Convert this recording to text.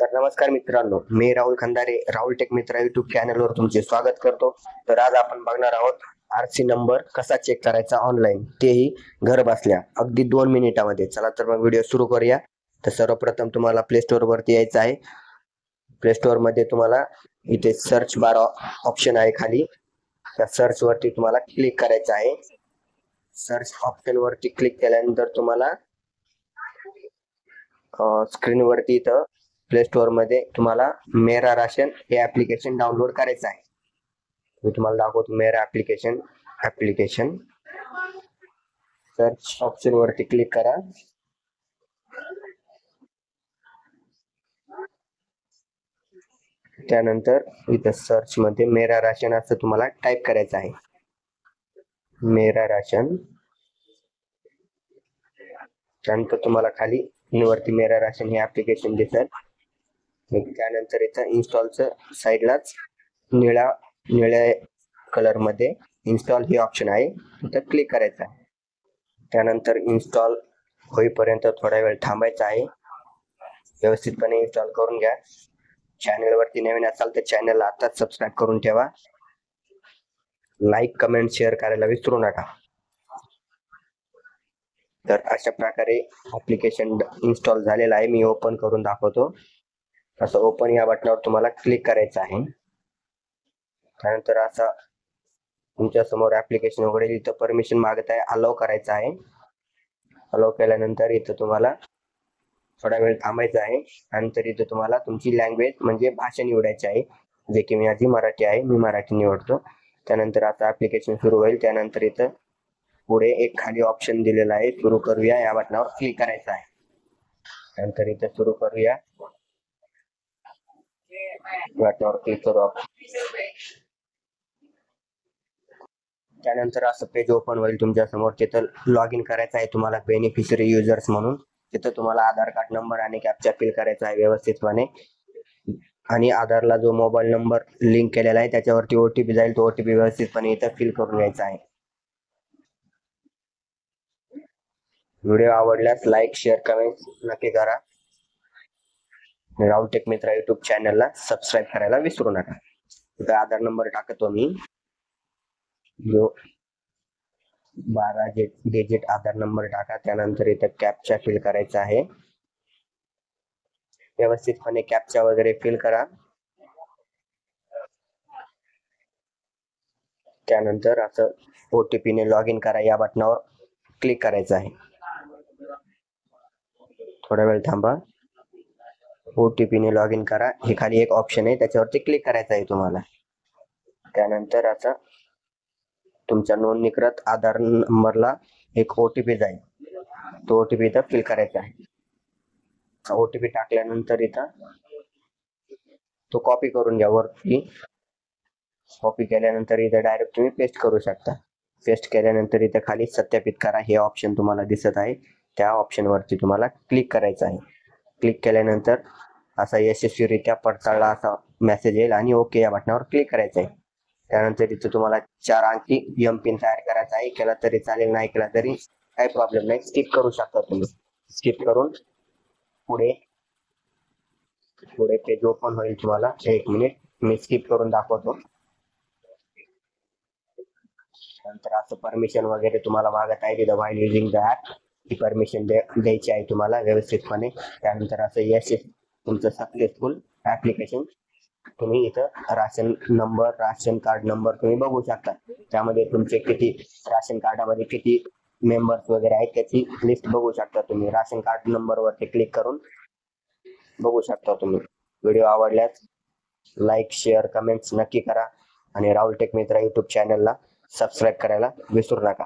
तर नमस्कार मित्रांनो, मी राहुल खंदारे राहुल टेक मित्र युट्यूब चॅनलवर तुमचे स्वागत करतो. तर आज आपण बघणार आहोत आरसी नंबर कसा चेक करायचा ऑनलाईन, तेही घर बसल्या अगदी 2 मिनिटामध्ये. चला तर मग व्हिडिओ सुरू करूया. तर सर्वप्रथम तुम्हाला प्ले स्टोर वरती यायचं आहे. प्ले स्टोर मध्ये तुम्हाला इथे सर्च बार ऑप्शन आहे खाली, त्या सर्च वरती तुम्हाला क्लिक करायचं आहे. सर्च ऑप्शन वरती क्लिक केल्यानंतर तुम्हाला स्क्रीन वरती इथं प्ले स्टोर मध्ये तुम्हाला मेरा राशन हे ऍप्लिकेशन डाउनलोड करायचं आहे. मी तुम्हाला दाखवतो मेरा ऍप्लिकेशन. सर्च ऑप्शन वरती क्लिक करा. त्यानंतर इथं सर्च मध्ये मेरा राशन असं तुम्हाला टाइप करायचं आहे. मेरा राशन. त्यानंतर तुम्हाला खाली वरती मेरा राशन हे ऍप्लिकेशन दिसेल. त्यानंतर इथं इन्स्टॉलचं साईडलाच निळ्या कलर मध्ये इन्स्टॉल हे ऑप्शन आहे, इथं क्लिक करायचं आहे. त्यानंतर इन्स्टॉल होईपर्यंत थोडा वेळ थांबायचा आहे. व्यवस्थितपणे इन्स्टॉल करून घ्या. चॅनल वरती नवीन असाल तर चॅनलला आताच सबस्क्राईब करून ठेवा. लाईक, कमेंट, शेअर करायला विसरू नका. तर अशा प्रकारे ऍप्लिकेशन इन्स्टॉल झालेलं आहे. मी ओपन करून दाखवतो. असं ओपन या बटनावर तुम्हाला क्लिक करायचं आहे. त्यानंतर असा तुमच्या समोर ऍप्लिकेशन वगैरे इथं परमिशन मागत आहे, अलाउ करायचं आहे. अलाउ केल्यानंतर इथं तुम्हाला थोडा वेळ थांबायचं आहे. नंतर इथं तुम्हाला तुमची लँग्वेज म्हणजे भाषा निवडायची आहे, जे की माझी मराठी आहे. मी मराठी निवडतो. त्यानंतर आता ऍप्लिकेशन सुरू होईल. त्यानंतर इथं पुढे एक खाली ऑप्शन दिलेला आहे, सुरू करूया या बटनावर क्लिक करायचं आहे. त्यानंतर इथं सुरू करूया बटनावर क्लिक करू आपण. त्यानंतर असं पेज ओपन होईल तुमच्या समोर. तिथं लॉग इन करायचं आहे तुम्हाला बेनिफिशरी युजर्स म्हणून. तिथं तुम्हाला आधार कार्ड नंबर आणि कॅप्चा फिल करायचा आहे व्यवस्थितपणे. आणि आधारला जो मोबाईल नंबर लिंक केलेला आहे त्याच्यावरती ओटीपी जाईल, तो ओटीपी व्यवस्थितपणे इथं फिल करून घ्यायचा आहे. व्हिडिओ आवडल्यास लाईक, शेअर, कमेंट नक्की करा. राहुल टेक मित्र युट्यूब चॅनलला सबस्क्राईब करायला विसरू नका. इथं आधार नंबर टाकतो मी, जो 12 डिजिट आधार नंबर टाका. त्यानंतर इथं कॅप्चा फिल करायचा आहे. व्यवस्थितपणे कॅप्चा वगैरे फिल करा. त्यानंतर असं ओटीपी ने लॉग इन करा या बटनावर क्लिक करायचं आहे. थोडा वेळ थांबा. ओटीपी ने लॉग इन करा हे खाली एक ऑप्शन आहे, त्याच्यावरती क्लिक करायचं आहे तुम्हाला. त्यानंतर आता तुमच्या नोंदणीकृत आधार नंबरला एक ओटीपी जाईल, तो ओटीपी इथं फिल करायचा आहे. ओटीपी टाकल्यानंतर इथं तो कॉपी करून घ्या वरती. कॉपी केल्यानंतर इथं डायरेक्ट तुम्ही पेस्ट करू शकता. पेस्ट केल्यानंतर इथं खाली सत्यापित करा हे ऑप्शन तुम्हाला दिसत आहे, त्या ऑप्शन वरती तुम्हाला क्लिक करायचं आहे. क्लिक केल्यानंतर असा यशस्वीरित्या पडताळला असा मेसेज येईल आणि ओके या बटनावर क्लिक करायचं आहे. त्यानंतर इथं तुम्हाला 4 अंकी एम पिन तयार करायचा आहे. केला तरी चालेल, नाही केला तरी काही प्रॉब्लेम नाही, स्किप करू शकता तुम्ही. स्किप करून पुढे पेज ओपन होईल तुम्हाला. 1 मिनिट मी स्किप करून दाखवतो. नंतर असं परमिशन वगैरे तुम्हाला मागत आहे तिथं while using the app, he permission द्यायची आहे तुम्हाला व्यवस्थितपणे. त्यानंतर असं यस तुमचं सक्सेसफुल ऍप्लिकेशन. तुम्ही इथं राशन कार्ड नंबर तुम्ही बघू शकता. त्यामध्ये तुमचे किती राशन कार्डामध्ये किती मेंबर्स वगैरे आहेत त्याची लिस्ट बघू शकता तुम्ही. राशन कार्ड नंबर वरती क्लिक करून बघू शकता तुम्ही. व्हिडिओ आवडल्यास लाईक, शेअर, कमेंट्स नक्की करा आणि राहुल टेक मित्र युट्यूब चॅनलला सबस्क्राईब करायला विसरू नका.